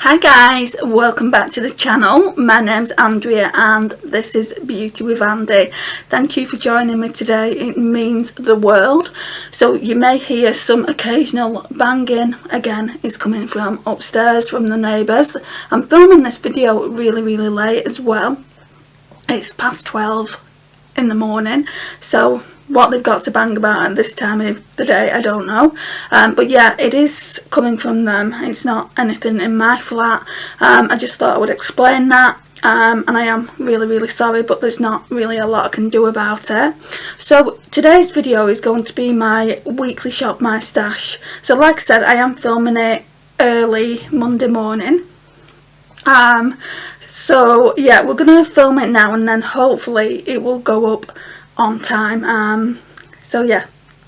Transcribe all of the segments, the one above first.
Hi guys, welcome back to the channel. My name's Andrea and this is Beauty with Andy. Thank you for joining me today, it means the world. So you may hear some occasional banging. Again, it's coming from upstairs from the neighbours. I'm filming this video really late as well. It's past 12 in the morning, so what they've got to bang about at this time of the day, I don't know. But yeah, it is coming from them. It's not anything in my flat. I just thought I would explain that. And I am really sorry, but there's not really a lot I can do about it. So today's video is going to be my weekly shop my stash. So like I said, I am filming it early Monday morning. So yeah, we're going to film it now and then hopefully it will go up on time. So yeah,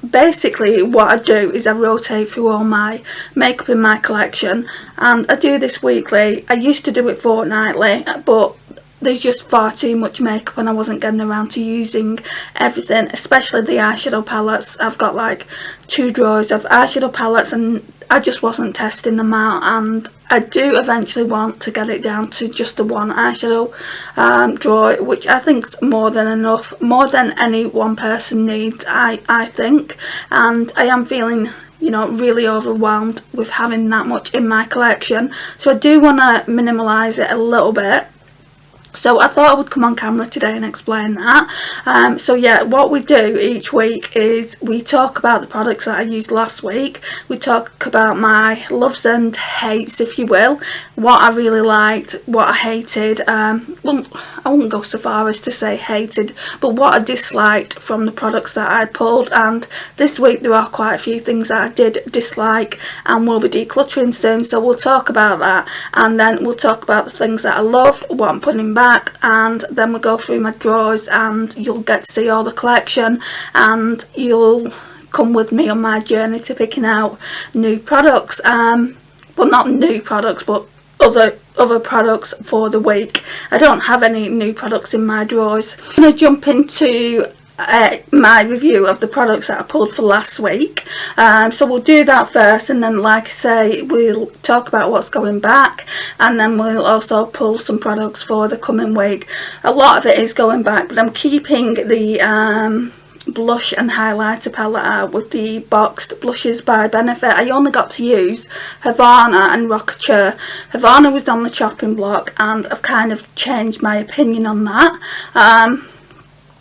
basically what I do is I rotate through all my makeup in my collection, and I do this weekly. I used to do it fortnightly, but there's just far too much makeup and I wasn't getting around to using everything, especially the eyeshadow palettes. I've got like 2 drawers of eyeshadow palettes and I just wasn't testing them out, and I do eventually want to get it down to just the one eyeshadow drawer, which I think's more than enough, more than any one person needs, I think. And I am feeling, you know, really overwhelmed with having that much in my collection, so I do want to minimalise it a little bit. So I thought I would come on camera today and explain that. So yeah, what we do each week is we talk about the products that I used last week. We talk about my loves and hates, if you will. What I really liked, what I hated. Well, I wouldn't go so far as to say hated, but what I disliked from the products that I pulled. And this week there are quite a few things that I did dislike and we'll be decluttering soon. So we'll talk about that, and then we'll talk about the things that I loved, what I'm putting back, and then we'll go through my drawers and you'll get to see all the collection and you'll come with me on my journey to picking out new products. Well, not new products, but other products for the week. I don't have any new products in my drawers. I'm going to jump into my review of the products that I pulled for last week. So we'll do that first, and then like I say, we'll talk about what's going back, and then we'll also pull some products for the coming week. A lot of it is going back, but I'm keeping the blush and highlighter palette out with the boxed blushes by Benefit. I only got to use Havana and Rockacheur. Havana was on the chopping block and I've kind of changed my opinion on that.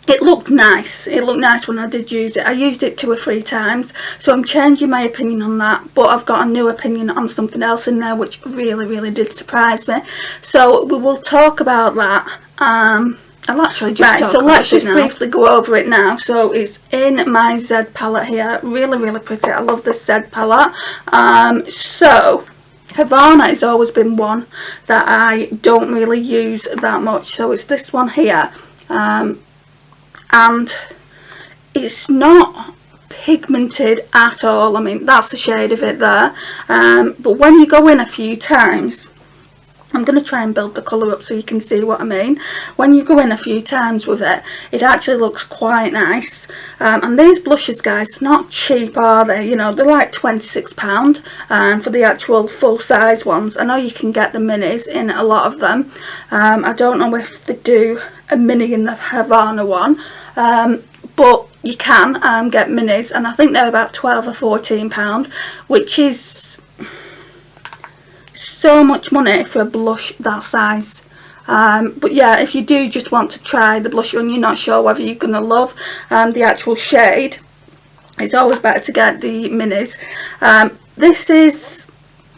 It looked nice. It looked nice when I did use it. I used it 2 or 3 times, so I'm changing my opinion on that, but I've got a new opinion on something else in there which really did surprise me. So we will talk about that. I'll actually just talk about it now. Let's just briefly go over it now. So it's in my Z palette here. Really pretty. I love this Z palette. So Havana has always been one that I don't really use that much. So it's this one here. And it's not pigmented at all. I mean, that's the shade of it there. But when you go in a few times, I'm going to try and build the colour up so you can see what I mean. When you go in a few times with it, it actually looks quite nice. And these blushes, guys, they're not cheap, are they? You know, they're like £26 for the actual full size ones. I know you can get the minis in a lot of them. I don't know if they do a mini in the Havana one, but you can get minis, and I think they're about £12 or £14, which is so much money for a blush that size. But yeah, if you do just want to try the blusher and you're not sure whether you're going to love the actual shade, it's always better to get the minis. This is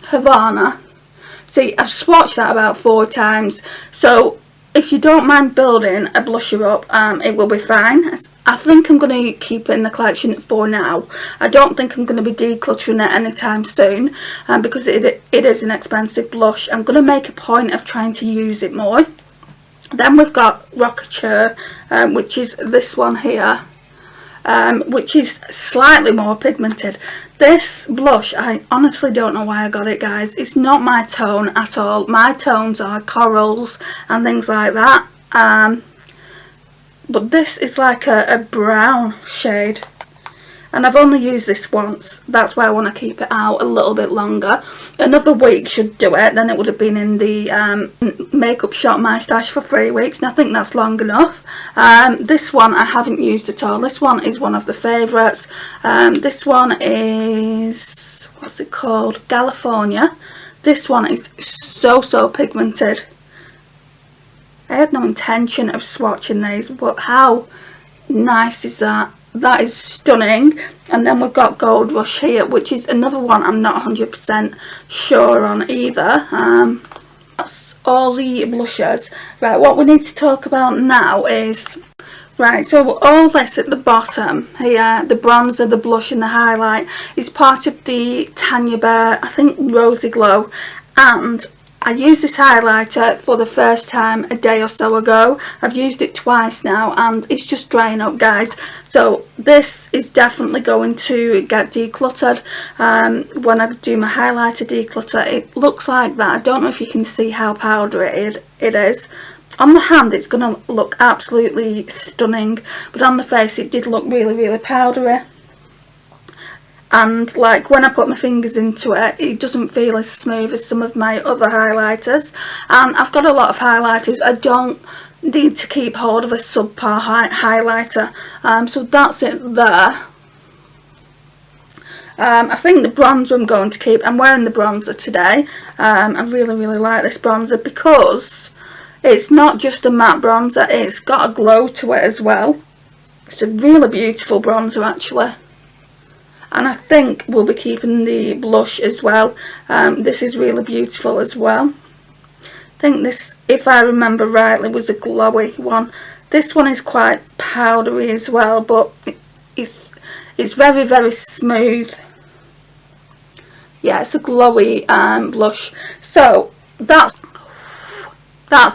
Havana. See, I've swatched that about 4 times, so if you don't mind building a blusher up, it will be fine. I think I'm going to keep it in the collection for now. I don't think I'm going to be decluttering it anytime soon, because it is an expensive blush. I'm going to make a point of trying to use it more. Then we've got Rockacheur, which is this one here, which is slightly more pigmented. This blush, I honestly don't know why I got it, guys. It's not my tone at all. My tones are corals and things like that. But this is like a brown shade. and I've only used this once. That's why I want to keep it out a little bit longer. Another week should do it, then it would have been in the makeup shop my stash for 3 weeks, and I think that's long enough. This one I haven't used at all. This one is one of the favourites. This one is, what's it called, California. This one is so pigmented. I had no intention of swatching these, but how nice is that? That is stunning. And then we've got Gold Rush here, which is another one I'm not 100% sure on either. That's all the blushes. Right, what we need to talk about now is, right, so all this at the bottom here, the bronzer, the blush and the highlight, is part of the Tanya Bear, I think, Rosy Glow. And I used this highlighter for the first time a day or so ago. I've used it twice now and it's just drying up, guys. So this is definitely going to get decluttered when I do my highlighter declutter. It looks like that. I don't know if you can see how powdery it is. On the hand it's going to look absolutely stunning, but on the face it did look really powdery. And like when I put my fingers into it, it doesn't feel as smooth as some of my other highlighters. And I've got a lot of highlighters. I don't need to keep hold of a subpar highlighter. So that's it there. I think the bronzer I'm going to keep. I'm wearing the bronzer today. I really like this bronzer because it's not just a matte bronzer. It's got a glow to it as well. It's a really beautiful bronzer actually. And I think we'll be keeping the blush as well. This is really beautiful as well. I think this, if I remember rightly, was a glowy one. This one is quite powdery as well, but it's very smooth. Yeah, it's a glowy blush. So that's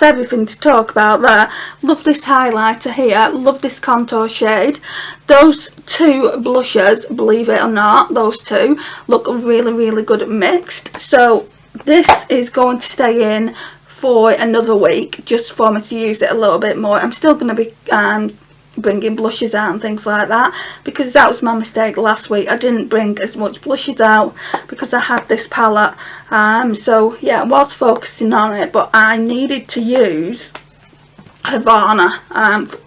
everything to talk about there. Love this highlighter here. Love this contour shade. Those two blushes, believe it or not, those two look really good mixed. So this is going to stay in for another week just for me to use it a little bit more. I'm still going to be bringing blushes out and things like that, because that was my mistake last week. I didn't bring as much blushes out because I had this palette. So yeah, I was focusing on it, but I needed to use Havana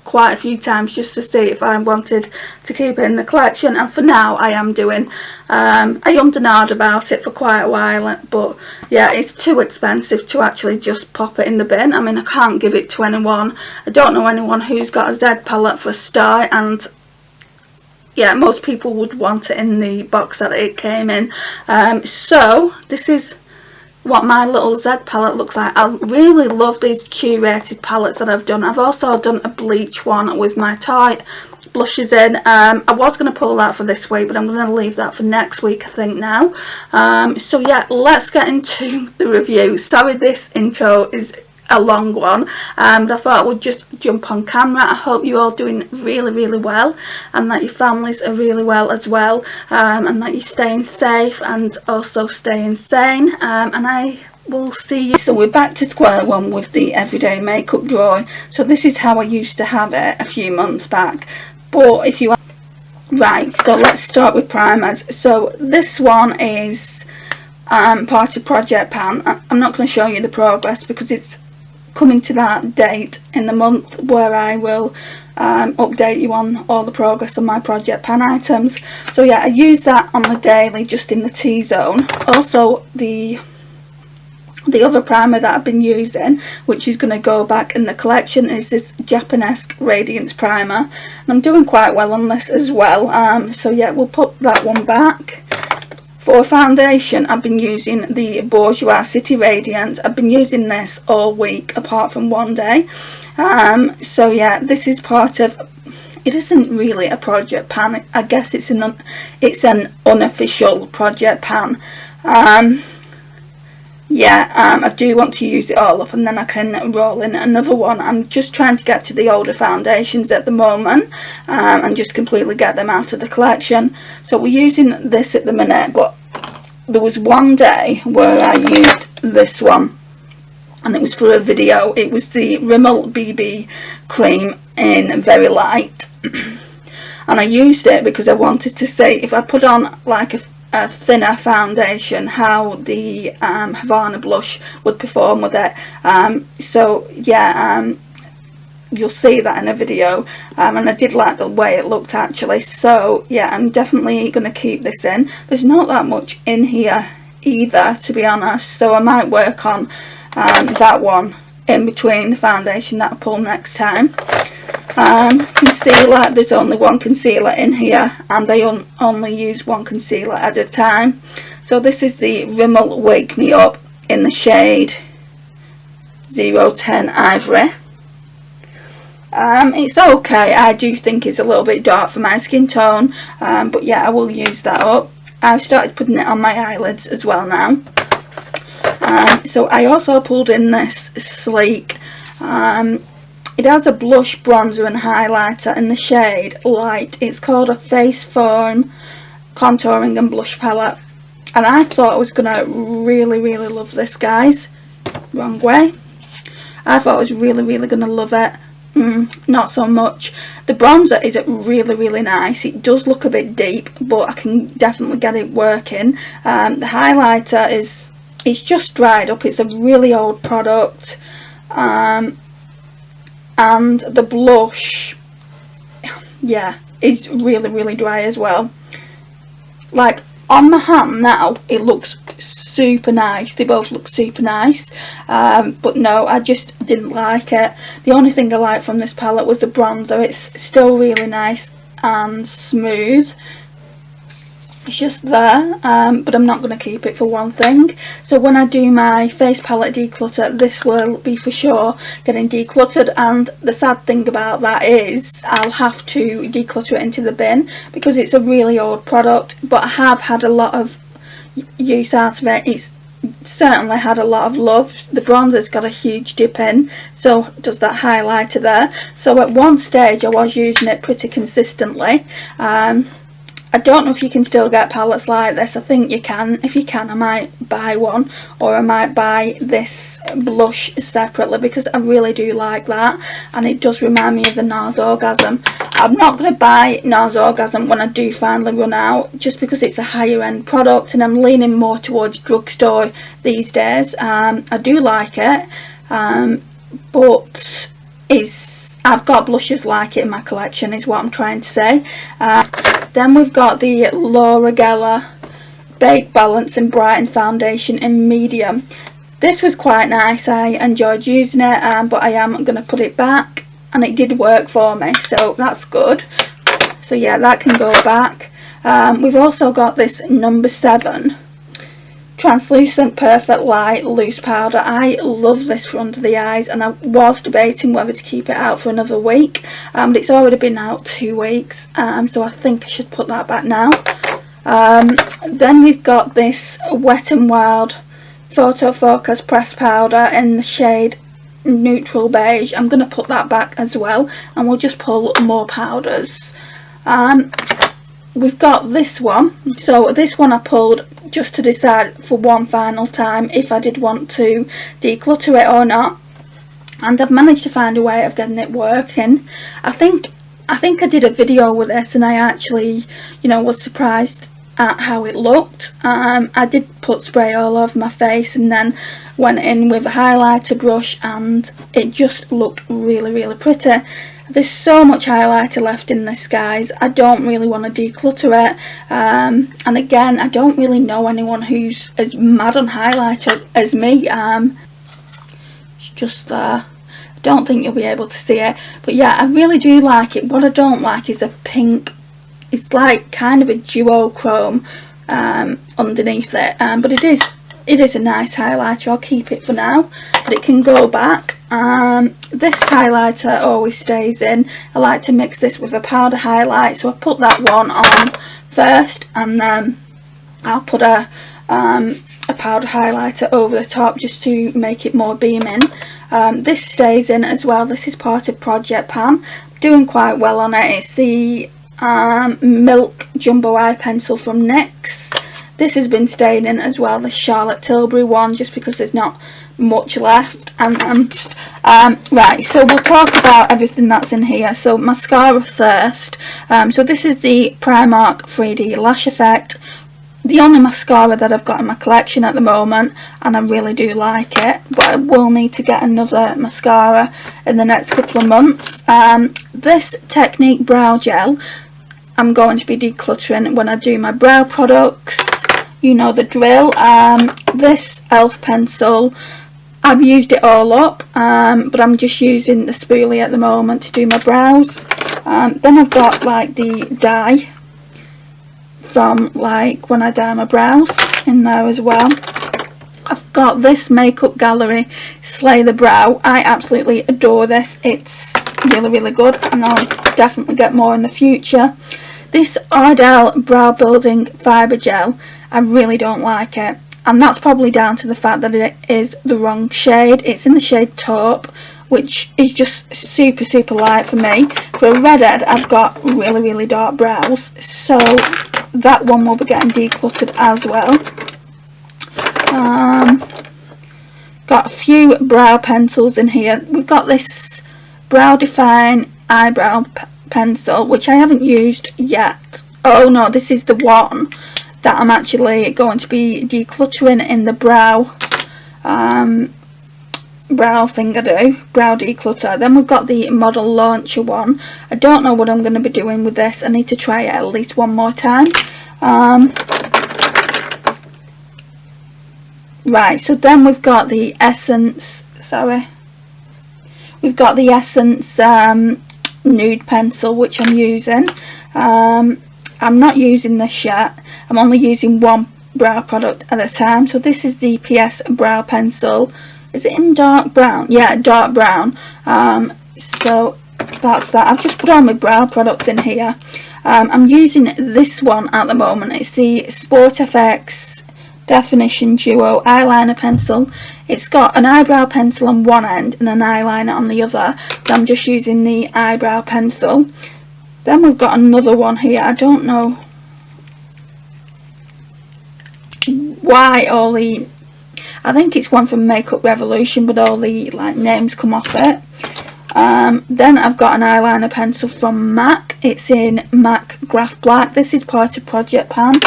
quite a few times just to see if I wanted to keep it in the collection, and for now I am doing. I ummed and ahed about it for quite a while, but yeah, it's too expensive to actually just pop it in the bin. I mean, I can't give it to anyone. I don't know anyone who's got a Z palette for a start, and yeah, most people would want it in the box that it came in. So this is what my little Z palette looks like. I really love these curated palettes that I've done. I've also done a bleach one with my Tarte blushes in. I was going to pull that for this week, but I'm going to leave that for next week, I think, now. So yeah, let's get into the review. Sorry this intro is a long one, but I thought I would just jump on camera. I hope you're all doing really well, and that your families are really well as well, and that you're staying safe and also staying sane, and I will see you. So we're back to square one with the everyday makeup drawing. So this is how I used to have it a few months back, but if you right, so let's start with primers. So this one is part of Project Pan. I'm not going to show you the progress because it's coming to that date in the month where I will update you on all the progress on my Project Pan items. So yeah, I use that on the daily just in the T-zone. Also the other primer that I've been using, which is going to go back in the collection, is this Japanesque Radiance Primer, and I'm doing quite well on this as well. So yeah, we'll put that one back. For foundation, I've been using the Bourjois City Radiant. I've been using this all week apart from one day. So yeah, this is part of, it isn't really a Project Pan. I guess it's an unofficial Project Pan. Yeah, I do want to use it all up and then I can roll in another one. I'm just trying to get to the older foundations at the moment, and just completely get them out of the collection. So we're using this at the minute, but there was one day where I used this one, and it was for a video. It was the Rimmel BB cream in Very Light. and I used it because I wanted to see if I put on like a thinner foundation how the Havana blush would perform with it. So yeah, you'll see that in a video, and I did like the way it looked actually. So yeah, I'm definitely going to keep this in. There's not that much in here either, to be honest, so I might work on that one in between the foundation that I pull next time. Concealer, there's only one concealer in here, and I only use one concealer at a time. So this is the Rimmel Wake Me Up in the shade 010 Ivory. It's okay. I do think it's a little bit dark for my skin tone, but yeah, I will use that up. I've started putting it on my eyelids as well now. So I also pulled in this Sleek. It has a blush, bronzer and highlighter in the shade Light. It's called a Face Form Contouring and Blush Palette, and I thought I was going to really love this, guys. Wrong way. I thought I was really going to love it. Not so much. The bronzer is really nice. It does look a bit deep, but I can definitely get it working. The highlighter it's just dried up. It's a really old product. And the blush, yeah, is really dry as well. Like on my hand now, it looks super nice. They both look super nice, but no, I just didn't like it. The only thing I liked from this palette was the bronzer. It's still really nice and smooth. It's just there, but I'm not going to keep it for one thing. So when I do my face palette declutter, this will be for sure getting decluttered, and the sad thing about that is I'll have to declutter it into the bin because it's a really old product, but I have had a lot of use out of it. It's certainly had a lot of love. The bronzer's got a huge dip in, so does that highlighter there. So at one stage I was using it pretty consistently. I don't know if you can still get palettes like this. I think you can. If you can, I might buy one, or I might buy this blush separately because I really do like that, and it does remind me of the NARS Orgasm. I'm not going to buy NARS Orgasm when I do finally run out, just because it's a higher end product and I'm leaning more towards drugstore these days. I do like it, but I've got blushes like it in my collection is what I'm trying to say. Then we've got the Laura Geller Bake Balance and Brighten Foundation in medium. This was quite nice. I enjoyed using it, but I am going to put it back, and it did work for me, so that's good. So yeah, that can go back. We've also got this number 7 Translucent Perfect Light Loose Powder. I love this for under the eyes, and I was debating whether to keep it out for another week, but it's already been out 2 weeks, so I think I should put that back now. Then we've got this Wet n Wild Photo Focus Press Powder in the shade Neutral Beige. I'm going to put that back as well, and we'll just pull more powders. We've got this one. So this one I pulled just to decide for one final time if I did want to declutter it or not, and I've managed to find a way of getting it working. I think I did a video with this, and I actually, you know, was surprised at how it looked. I did put spray all over my face and then went in with a highlighter brush, and it just looked really pretty. There's so much highlighter left in this, guys. I don't really want to declutter it, and again, I don't really know anyone who's as mad on highlighter as me. It's just there. I don't think you'll be able to see it, but yeah, I really do like it. What I don't like is a pink, it's like kind of a duochrome underneath it, but it is a nice highlighter. I'll keep it for now, but it can go back. This highlighter always stays in. I like to mix this with a powder highlight, so I put that one on first, and then I'll put a powder highlighter over the top just to make it more beaming. This stays in as well. This is part of Project Pan. I'm doing quite well on it. It's the Milk Jumbo Eye Pencil from NYX. This has been staying in as well, the Charlotte Tilbury one, just because there's not much left. Right, so we'll talk about everything that's in here. So mascara first. So this is the Primark 3D Lash Effect. The only mascara that I've got in my collection at the moment, and I really do like it, but I will need to get another mascara in the next couple of months. This Technique Brow Gel, I'm going to be decluttering when I do my brow products. You know the drill. This e.l.f. pencil, I've used it all up, but I'm just using the spoolie at the moment to do my brows. Then I've got like the dye from like when I dye my brows in there as well. I've got this Makeup Gallery Slay the Brow. I absolutely adore this. It's really good, and I'll definitely get more in the future. This Ardell Brow Building Fibre Gel, I really don't like it, and that's probably down to the fact that it is the wrong shade. It's in the shade Taupe, which is just super light for me. For a redhead, I've got really dark brows, so that one will be getting decluttered as well. Got a few brow pencils in here. We've got this Brow Define Eyebrow pencil, which I haven't used yet. Oh no, this is the one that I'm actually going to be decluttering in the brow thing I do, brow declutter. Then we've got the Model Launcher one. I don't know what I'm going to be doing with this. I need to try it at least one more time. Right, so then we've got the Essence, we've got the Essence nude pencil, which I'm using. I'm not using this yet. I'm only using one brow product at a time. So this is the PS brow pencil. Is it in dark brown? Yeah, dark brown. So that's that. I've just put all my brow products in here. I'm using this one at the moment. It's the Sport FX Definition Duo eyeliner pencil. It's got an eyebrow pencil on one end and an eyeliner on the other. So I'm just using the eyebrow pencil. Then we've got another one here. I don't know why all the, I think it's one from Makeup Revolution, but all the like names come off it. Then I've got an eyeliner pencil from MAC. It's in MAC Graph Black. This is part of Project Pan.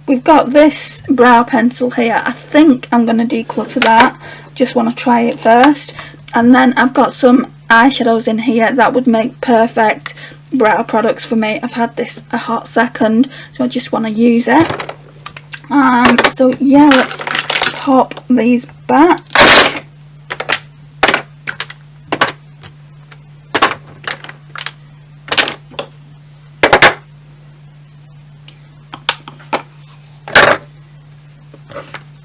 We've got this brow pencil here. I think I'm going to declutter that. Just want to try it first. And then I've got some eyeshadows in here that would make perfect brow products for me. I've had this a hot second, so I just want to use it. So yeah, let's pop these back.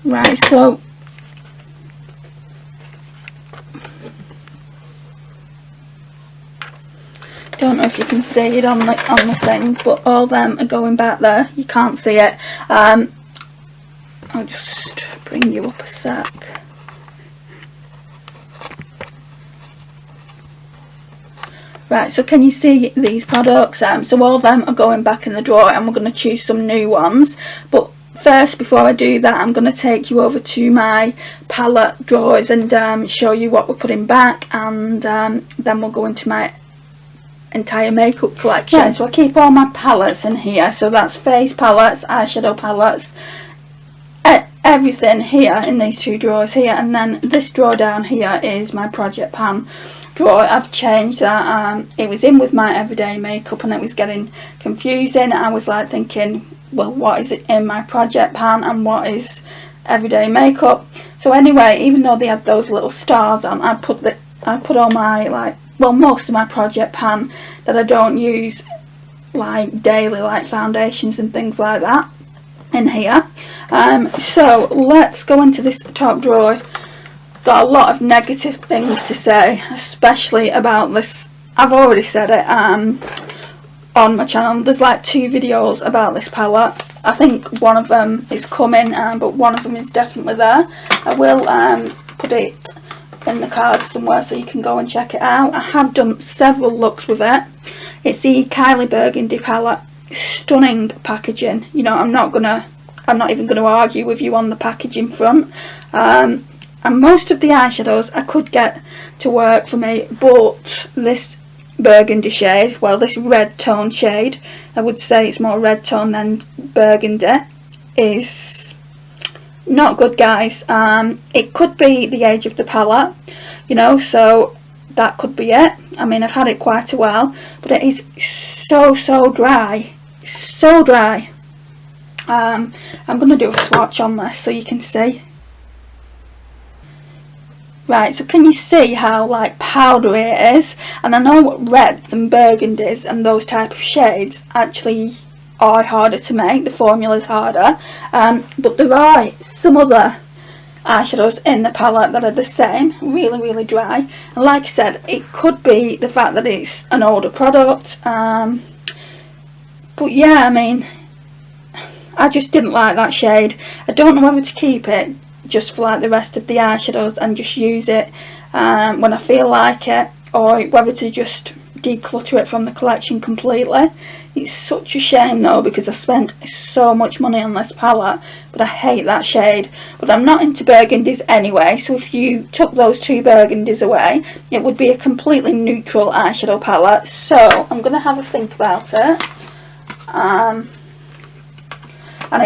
Right, so don't know if you can see it on the thing, but all them are going back there. You can't see it. I'll just bring you up a sec. Right, so can you see these products? So all them are going back in the drawer, and we're going to choose some new ones. But first, before I do that, I'm going to take you over to my palette drawers and show you what we're putting back, and then we'll go into my entire makeup collection. Right, so I keep all my palettes in here. So that's face palettes, eyeshadow palettes, everything here in these two drawers here, and then this drawer down here is my Project Pan drawer. I've changed that. It was in with my everyday makeup and it was getting confusing. I was like thinking, well, what is it in my Project Pan and what is everyday makeup? So anyway, even though they had those little stars on, I put all my most of my Project Pan that I don't use like daily, like foundations and things like that, in here. So let's go into this top drawer. Got a lot of negative things to say, especially about this. I've already said it on my channel. There's like 2 videos about this palette. I think one of them is coming, but one of them is definitely there. I will put it in the card somewhere so you can go and check it out. I have done several looks with it. It's the Kylie Burgundy palette. stunning packaging. You know, I'm not even gonna argue with you on the packaging front. And most of the eyeshadows I could get to work for me, but this burgundy shade, well, this red tone shade, I would say it's more red tone than burgundy, is not good, guys. It could be the age of the palette, you know, so that could be it. I mean, I've had it quite a while, but it is so dry, so dry. I'm going to do a swatch on this so you can see. Right, so can you see how like powdery it is? And I know reds and burgundies and those type of shades actually are harder to make, the formula's harder, but there are some other eyeshadows in the palette that are the same, really dry. And like I said, it could be the fact that it's an older product, but yeah, I mean, I just didn't like that shade. I don't know whether to keep it just for like the rest of the eyeshadows and just use it when I feel like it, or whether to just declutter it from the collection completely. It's such a shame though, because I spent so much money on this palette, but I hate that shade. But I'm not into burgundies anyway, so if you took those two burgundies away, it would be a completely neutral eyeshadow palette. So I'm going to have a think about it. And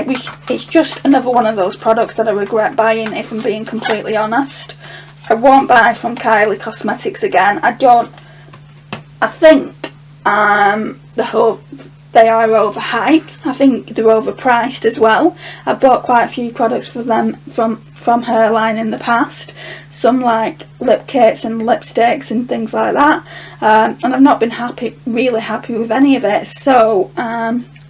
it's just another one of those products that I regret buying, if I'm being completely honest. I won't buy from Kylie Cosmetics again. I think they are overhyped. I think they're overpriced as well. I've bought quite a few products for them from her line in the past. Some like lip kits and lipsticks and things like that. And I've not been really happy with any of it. So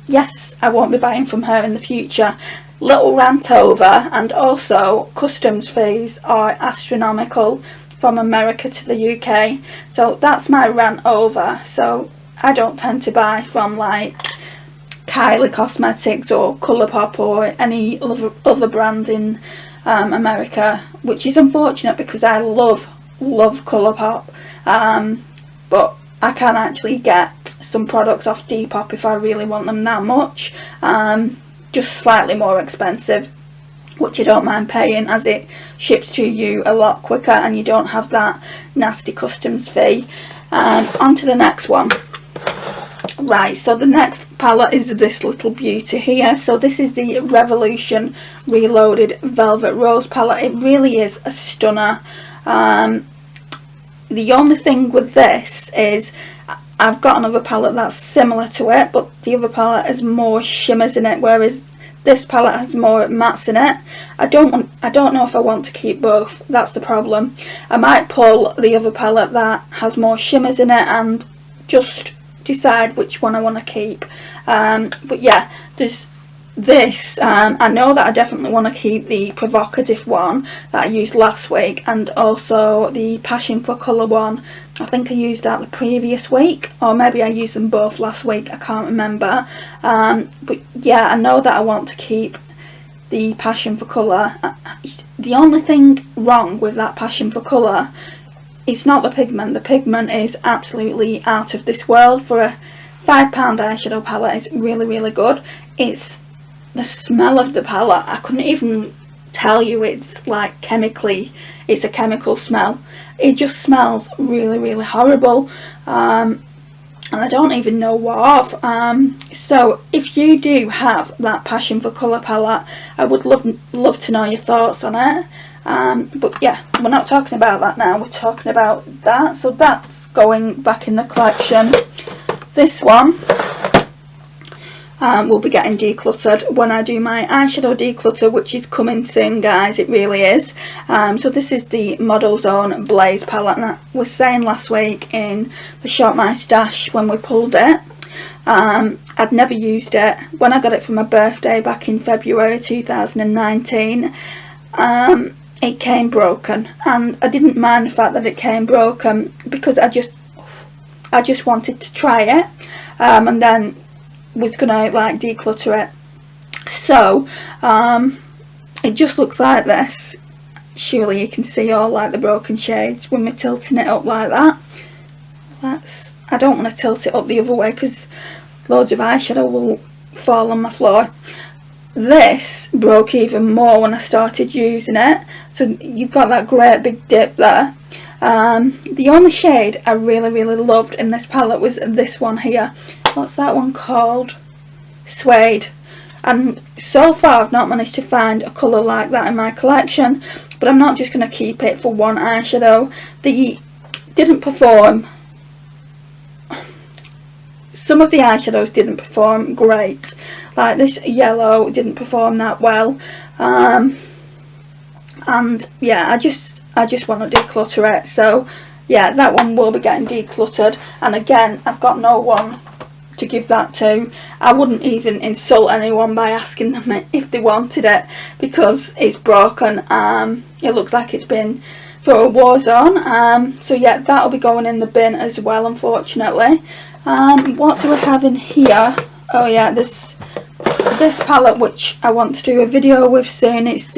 yes, I won't be buying from her in the future. Little rant over, and also customs fees are astronomical from America to the UK. So that's my rant over. So I don't tend to buy from like Kylie Cosmetics or Colourpop or any other brand in America, which is unfortunate because I love Colourpop, but I can actually get some products off Depop if I really want them that much, just slightly more expensive, which I don't mind paying as it ships to you a lot quicker and you don't have that nasty customs fee. On to the next one. Right, so the next palette is this little beauty here. So this is the Revolution Reloaded Velvet Rose palette. It really is a stunner. The only thing with this is I've got another palette that's similar to it, but the other palette has more shimmers in it, whereas this palette has more mattes in it. I don't know if I want to keep both. That's the problem. I might pull the other palette that has more shimmers in it and just decide which one I want to keep. But yeah, there's this. I know that I definitely want to keep the provocative one that I used last week, and also the Passion for Colour one. I think I used that the previous week, or maybe I used them both last week, I can't remember. But yeah, I know that I want to keep the Passion for Colour. The only thing wrong with that Passion for Colour, it's not the pigment. The pigment is absolutely out of this world. For a £5 eyeshadow palette, it's really good. It's the smell of the palette. I couldn't even tell you it's like it's a chemical smell. It just smells really horrible, and I don't even know what of. So if you do have that Passion for Colour palette, I would love to know your thoughts on it. But yeah, we're not talking about that now, we're talking about that. So that's going back in the collection. This one will be getting decluttered when I do my eyeshadow declutter, which is coming soon, guys. It really is. So this is the Model Zone Blaze palette, and I was saying last week in the Shop My Stash when we pulled it, I'd never used it. When I got it for my birthday back in February 2019, it came broken, and I didn't mind the fact that it came broken because I just wanted to try it, and then was gonna like declutter it. So it just looks like this. Surely you can see all like the broken shades when we're tilting it up like that. I don't want to tilt it up the other way because loads of eyeshadow will fall on my floor. This broke even more when I started using it, so you've got that great big dip there. The only shade I really loved in this palette was this one here. What's that one called? Suede. And so far I've not managed to find a colour like that in my collection, but I'm not just going to keep it for one eyeshadow. They didn't perform. Some of the eyeshadows didn't perform great, like this yellow didn't perform that well, and yeah, I just want to declutter it. So yeah, that one will be getting decluttered, and again, I've got no one to give that to. I wouldn't even insult anyone by asking them if they wanted it, because it's broken. It looks like it's been through a war zone. So yeah, that'll be going in the bin as well, unfortunately. What do I have in here? Oh yeah, this palette, which I want to do a video with soon. It's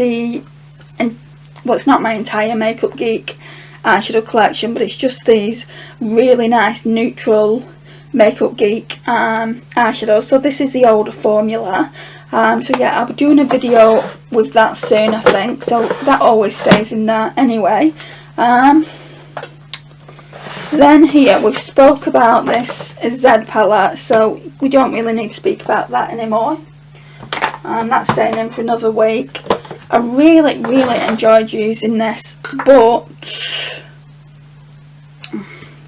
well, it's not my entire Makeup Geek eyeshadow collection, but it's just these really nice neutral Makeup Geek eyeshadows. So this is the older formula. So yeah, I'll be doing a video with that soon, I think. So that always stays in there anyway. Then here, we've spoke about this Z palette, so we don't really need to speak about that anymore. That's staying in for another week. I really enjoyed using this, but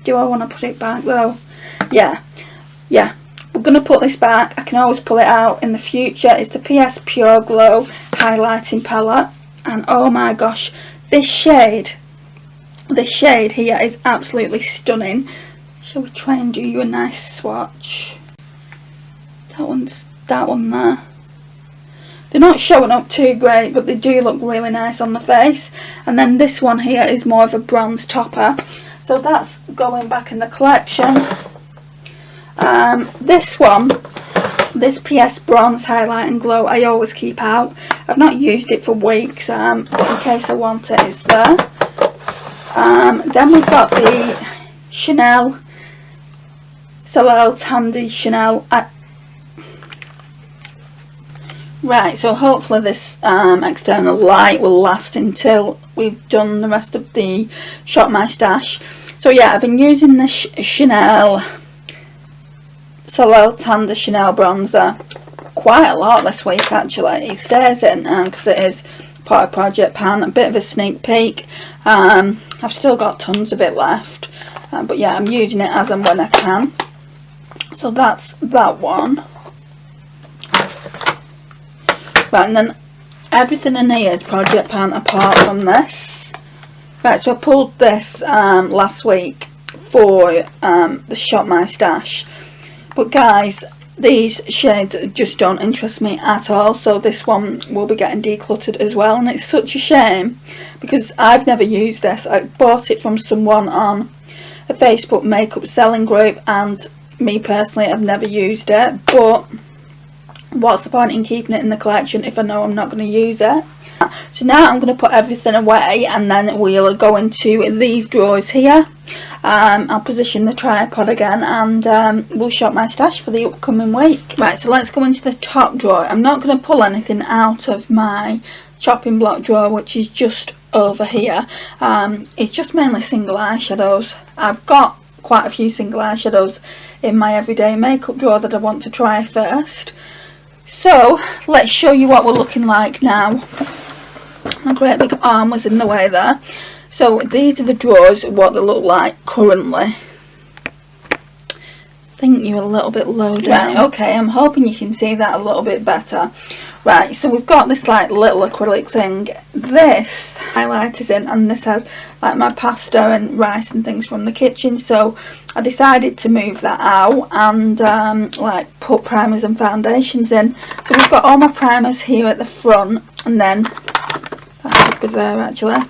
do I want to put it back though? Yeah, we're going to put this back. I can always pull it out in the future. It's the PS Pure Glow highlighting palette, and oh my gosh, this shade here is absolutely stunning. Shall we try and do you a nice swatch? That one there. They're not showing up too great, but they do look really nice on the face. And then this one here is more of a bronze topper, so that's going back in the collection. This one, this PS Bronze Highlight and Glow, I always keep out. I've not used it for weeks, in case I want it. It's there. Then we've got the Chanel Soleil Tandy Chanel. Right, so hopefully this external light will last until we've done the rest of the Shop My Stash. So yeah, I've been using the Chanel Soleil Tandy Chanel bronzer quite a lot this week actually. It stays in because it is part of Project Pan. A bit of a sneak peek. I've still got tons of it left, but yeah, I'm using it as and when I can. So that's that one. Right, and then everything in here is Project Pan apart from this. Right, so I pulled this last week for the Shop My Stash, but guys, these shades just don't interest me at all, so this one will be getting decluttered as well. And it's such a shame because I've never used this. I bought it from someone on a Facebook makeup selling group, and me personally, I've never used it. But what's the point in keeping it in the collection if I know I'm not going to use it? So now I'm going to put everything away, and then we'll go into these drawers here. I'll position the tripod again, and we'll shop my stash for the upcoming week. Right, so let's go into the top drawer. I'm not going to pull anything out of my chopping block drawer, which is just over here. It's just mainly single eyeshadows. I've got quite a few single eyeshadows in my everyday makeup drawer that I want to try first. So let's show you what we're looking like now. My great big arm was in the way there. So these are the drawers, what they look like currently. I think you're a little bit low down. Right, okay, I'm hoping you can see that a little bit better. Right, so we've got this like little acrylic thing. This highlighter's in, and this has like my pasta and rice and things from the kitchen. So I decided to move that out and like put primers and foundations in. So we've got all my primers here at the front, and then that should be there actually.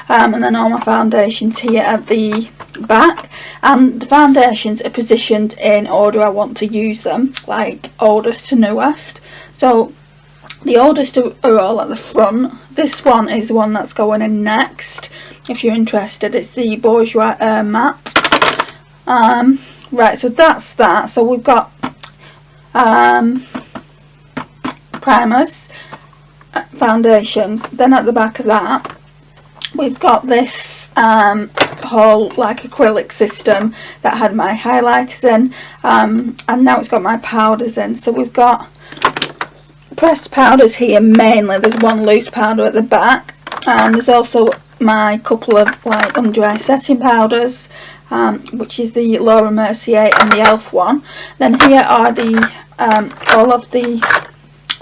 And then all my foundations here at the back, and the foundations are positioned in order I want to use them, like oldest to newest. So the oldest are all at the front. This one is the one that's going in next, if you're interested. It's the Bourjois Matte. Right, so that's that. So we've got primers, foundations. Then at the back of that we've got this whole like acrylic system that had my highlighters in, and now it's got my powders in. So we've got pressed powders here mainly. There's one loose powder at the back, and there's also my couple of like under eye setting powders, which is the Laura Mercier and the Elf one. Then here are the all of the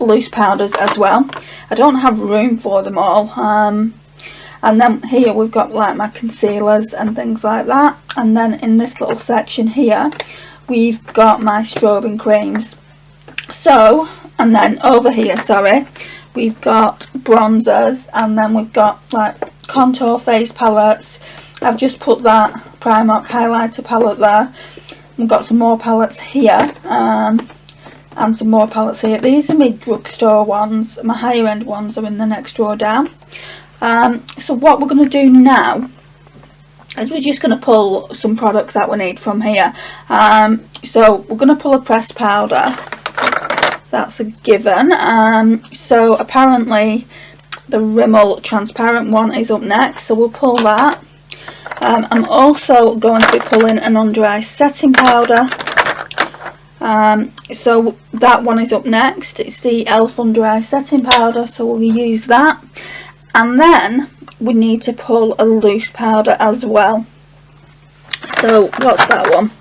loose powders as well. I don't have room for them all. And then here we've got like my concealers and things like that. And then in this little section here we've got my strobing creams. So, and then over here, sorry, we've got bronzers, and then we've got like contour face palettes. I've just put that Primark highlighter palette there. We've got some more palettes here, and some more palettes here. These are my drugstore ones. My higher end ones are in the next drawer down. So what we're going to do now is we're just going to pull some products that we need from here. So we're going to pull a pressed powder. That's a given. So apparently the Rimmel transparent one is up next, so we'll pull that. I'm also going to be pulling an under eye setting powder. So that one is up next. It's the Elf under eye setting powder, so we'll use that. And then we need to pull a loose powder as well. So what's that one?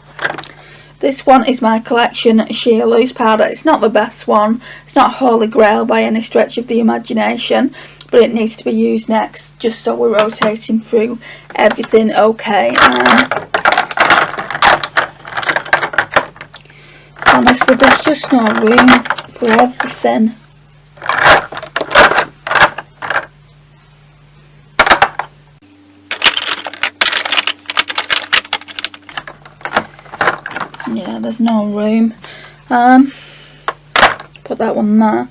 This one is my Collection Sheer Loose Powder. It's not the best one. It's not Holy Grail by any stretch of the imagination, but it needs to be used next, just so we're rotating through everything okay. Honestly, there's just no room for everything. Yeah, there's no room. Put that one there.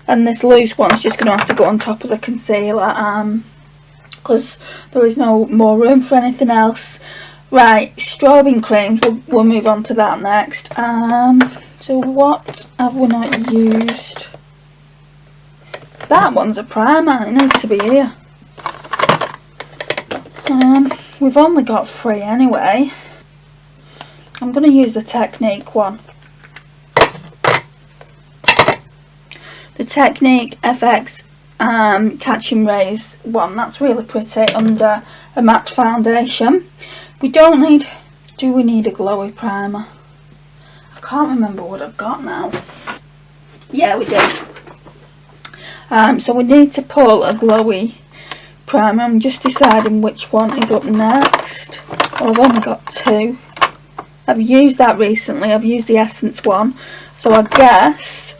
And this loose one's just going to have to go on top of the concealer, because there is no more room for anything else. Right, strobing creams, we'll move on to that next. So what have we not used? That one's a primer, it needs to be here. We've only got 3 anyway. I'm going to use the Technique one. The Technique FX Catch and Raise one. That's really pretty under a matte foundation. We don't need... Do we need a glowy primer? I can't remember what I've got now. Yeah, we do. So we need to pull a glowy primer. I'm just deciding which one is up next. Well, I've only got 2. I've used that recently. I've used the Essence one. So I guess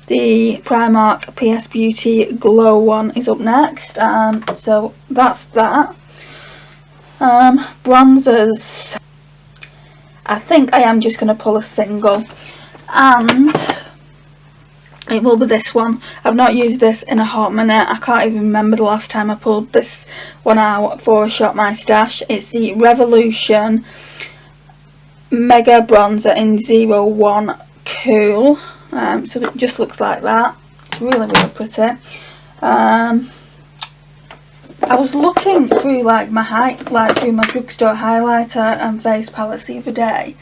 the Primark PS Beauty Glow one is up next. So that's that. Bronzers. I think I am just going to pull a single. And it will be this one. I've not used this in a hot minute. I can't even remember the last time I pulled this one out for a Shop My Stash. It's the Revolution Mega Bronzer in 01 Cool. So it just looks like that. It's really, really pretty. I was looking through like through my drugstore highlighter and face palettes the other day,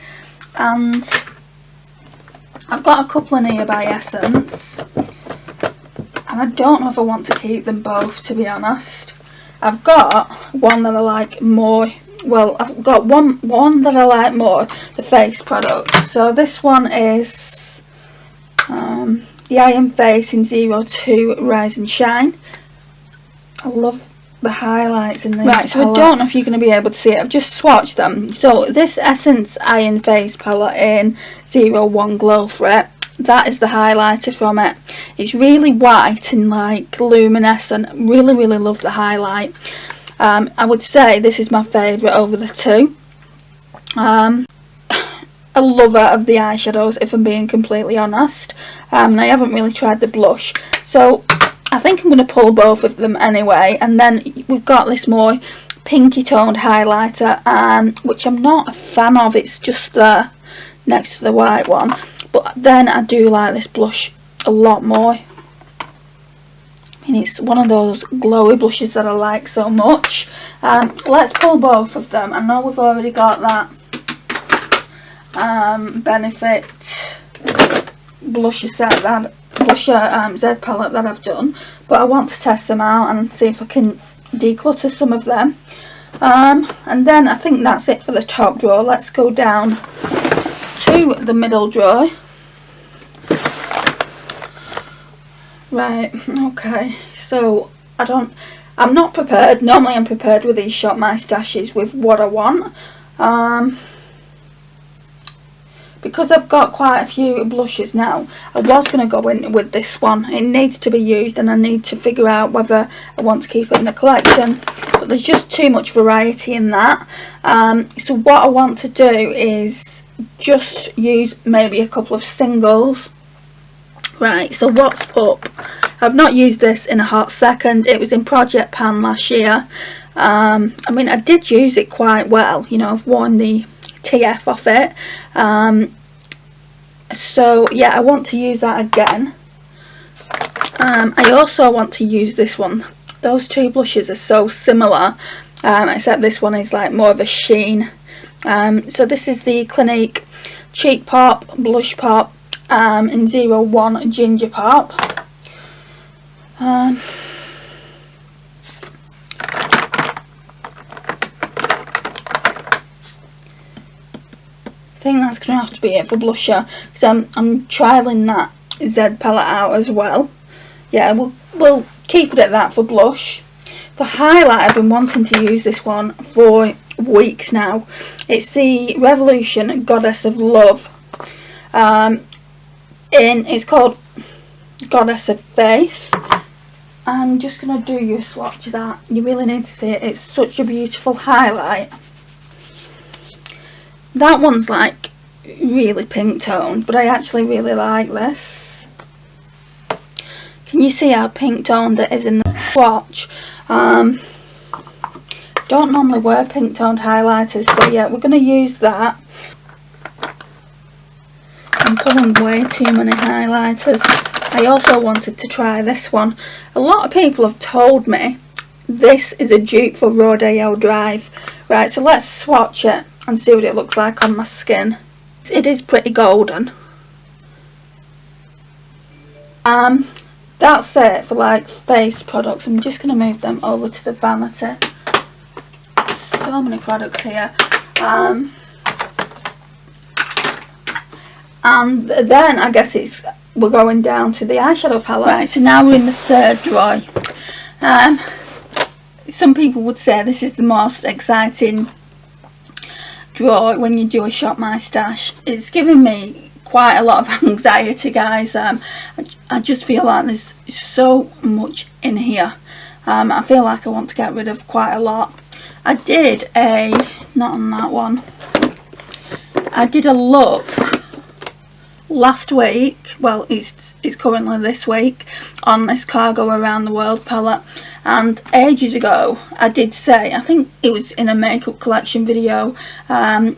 and I've got a couple in here by Essence, and I don't know if I want to keep them both, to be honest. I've got one that I like more. Well, I've got one that I like more, the face products. So this one is the Iron Face in 02 Rise and Shine. I love the highlights in these Right, so palettes. I don't know if you're going to be able to see it. I've just swatched them. So this Essence Iron Face palette in 01 Glow for it. That is the highlighter from it. It's really white and like luminescent. Really, really love the highlight. I would say this is my favourite over the 2. A lover of the eyeshadows, if I'm being completely honest. I haven't really tried the blush. So I think I'm going to pull both of them anyway. And then we've got this more pinky toned highlighter, which I'm not a fan of. It's just there next to the white one. but then I do like this blush a lot more. And it's one of those glowy blushes that I like so much. Let's pull both of them. I know we've already got that Benefit blusher set, that blusher Z palette that I've done, but I want to test them out and see if I can declutter some of them. And then I think that's it for the top drawer. Let's go down to the middle drawer. Right, okay, so I'm not prepared. Normally I'm prepared with these Shop My Stashes with what I want. Because I've got quite a few blushes now, I was going to go in with this one. It needs to be used and I need to figure out whether I want to keep it in the collection. But there's just too much variety in that. So what I want to do is just use maybe a couple of singles. Right, so what's up? I've not used this in a hot second. It was in Project Pan last year. I mean, I did use it quite well. You know, I've worn the TF off it. So yeah, I want to use that again. I also want to use this one. Those two blushes are so similar, except this one is like more of a sheen. So this is the Clinique Cheek Pop Blush Pop in 01 Ginger Pop. I think that's going to have to be it for blusher, because I'm trialling that Z palette out as well. Yeah, we'll keep it at that for blush. For highlight, I've been wanting to use this one for weeks now. It's the Revolution Goddess of Love. It's called Goddess of Faith. I'm just going to do you a swatch of that. You really need to see it. It's such a beautiful highlight. That one's like really pink toned, but I actually really like this. Can you see how pink toned it is in the swatch? Don't normally wear pink toned highlighters, so yeah, we're going to use that. I'm pulling way too many highlighters. I also wanted to try this one. A lot of people have told me this is a dupe for Rodeo Drive. Right, so let's swatch it and see what it looks like on my skin. It is pretty golden. That's it for like face products. I'm just going to move them over to the vanity. So many products here. And then I guess we're going down to the eyeshadow palette. Right, so now we're in the third drawer. Some people would say this is the most exciting drawer when you do a Shop My Stash. It's giving me quite a lot of anxiety, guys. I just feel like there's so much in here. I feel like I want to get rid of quite a lot. I did not on that one, I did a look last week, well it's currently this week, on this Cargo Around the World palette, and ages ago I did say, I think it was in a makeup collection video, I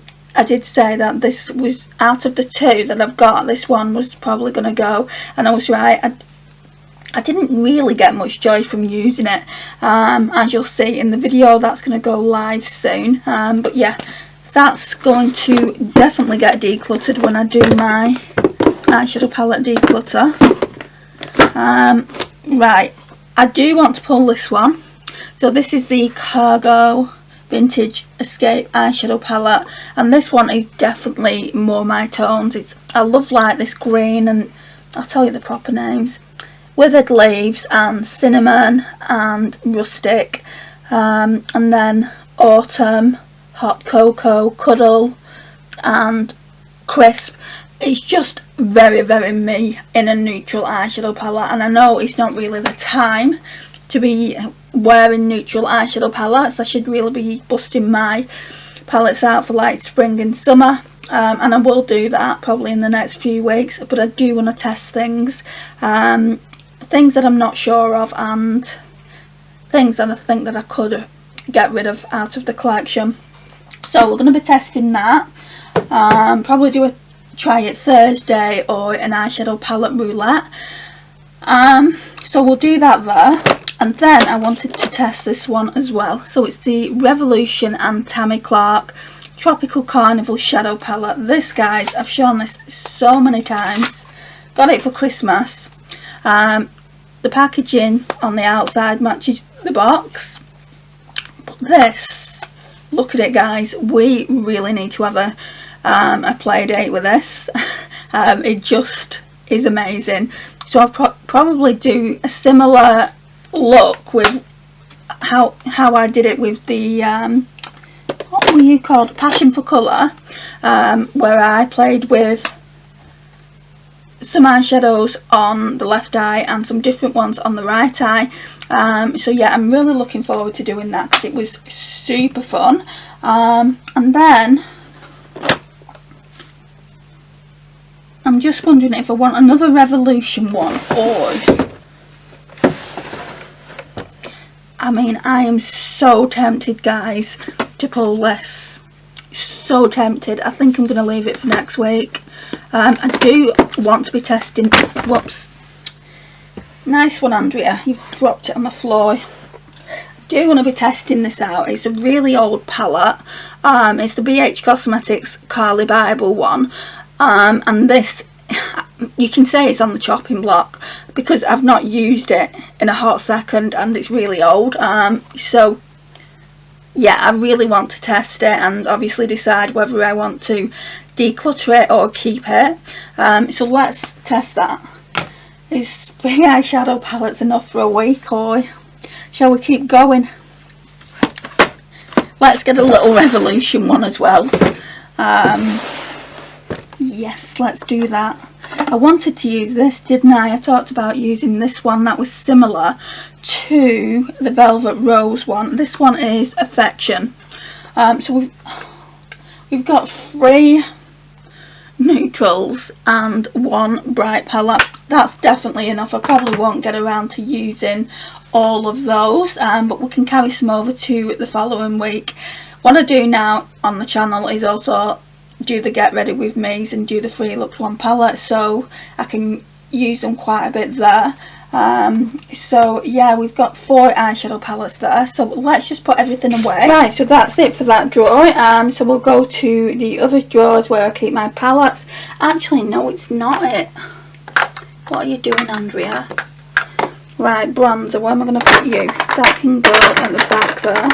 did say that this was, out of the two that I've got, this one was probably going to go, and I was right. I didn't really get much joy from using it, as you'll see in the video that's going to go live soon, but yeah, that's going to definitely get decluttered when I do my eyeshadow palette declutter. Right, I do want to pull this one. So this is the Cargo Vintage Escape eyeshadow palette, and this one is definitely more my tones. I love like this green, and I'll tell you the proper names: Withered Leaves and Cinnamon and Rustic, and then Autumn, Hot Cocoa, Cuddle and Crisp. It's just very, very me in a neutral eyeshadow palette, and I know it's not really the time to be wearing neutral eyeshadow palettes. I should really be busting my palettes out for like spring and summer, and I will do that probably in the next few weeks, but I do want to test things, things that I'm not sure of, and things that I think that I could get rid of out of the collection. So we're going to be testing that, probably do a try it Thursday or an eyeshadow palette roulette. So we'll do that there. And then I wanted to test this one as well. So it's the Revolution and Tammy Clark Tropical Carnival Shadow Palette. This, guys, I've shown this so many times. Got it for Christmas. The packaging on the outside matches the box. But this, look at it, guys. We really need to have a play date with this. It just is amazing. So I'll probably do a similar look with how I did it with the what were you called, Passion for Colour, where I played with some eyeshadows on the left eye and some different ones on the right eye. So yeah, I'm really looking forward to doing that because it was super fun. And then I'm just wondering if I want another Revolution one, or I mean, I am so tempted, guys, to pull this. So tempted. I think I'm going to leave it for next week. I do want to be testing. Whoops. Nice one, Andrea. You've dropped it on the floor. I do want to be testing this out. It's a really old palette. It's the BH Cosmetics Carly Bible one. And this, you can say it's on the chopping block because I've not used it in a hot second and it's really old. So yeah, I really want to test it and obviously decide whether I want to declutter it or keep it. So let's test that. Is 3 eyeshadow palettes enough for a week, or shall we keep going? Let's get a little Revolution one as well. Yes, let's do that. I wanted to use this, didn't I? I talked about using this one that was similar to the Velvet Rose one. This one is Affection. So we've got 3 neutrals and 1 bright palette. That's definitely enough. I probably won't get around to using all of those, but we can carry some over to the following week. What I do now on the channel is also do the get ready with me's and do the 3 looks 1 palette, so I can use them quite a bit there. So yeah, we've got 4 eyeshadow palettes there, so let's just put everything away. Right, so that's it for that drawer. So we'll go to the other drawers where I keep my palettes. Actually, no, it's not it. What are you doing, Andrea? Right, bronzer, where am I going to put you? That can go at the back there.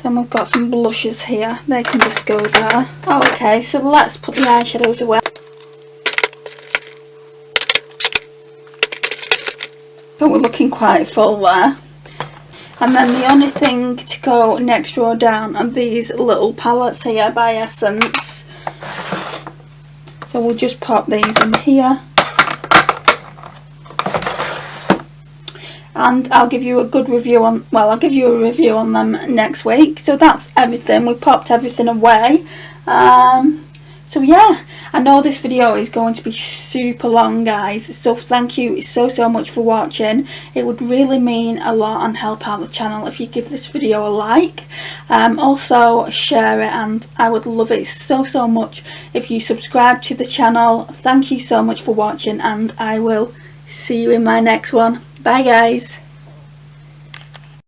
Then we've got some blushes here, they can just go there. Okay, so let's put the eyeshadows away. So we're looking quite full there. And then the only thing to go next row down are these little palettes here by Essence. So we'll just pop these in here. And I'll give you a good review on, well, I'll give you a review on them next week. So that's everything. We popped everything away. So yeah, I know this video is going to be super long, guys, so thank you so much for watching. It would really mean a lot and help out the channel if you give this video a like. Also share it, and I would love it so much if you subscribe to the channel. Thank you so much for watching, and I will see you in my next one. Bye, guys.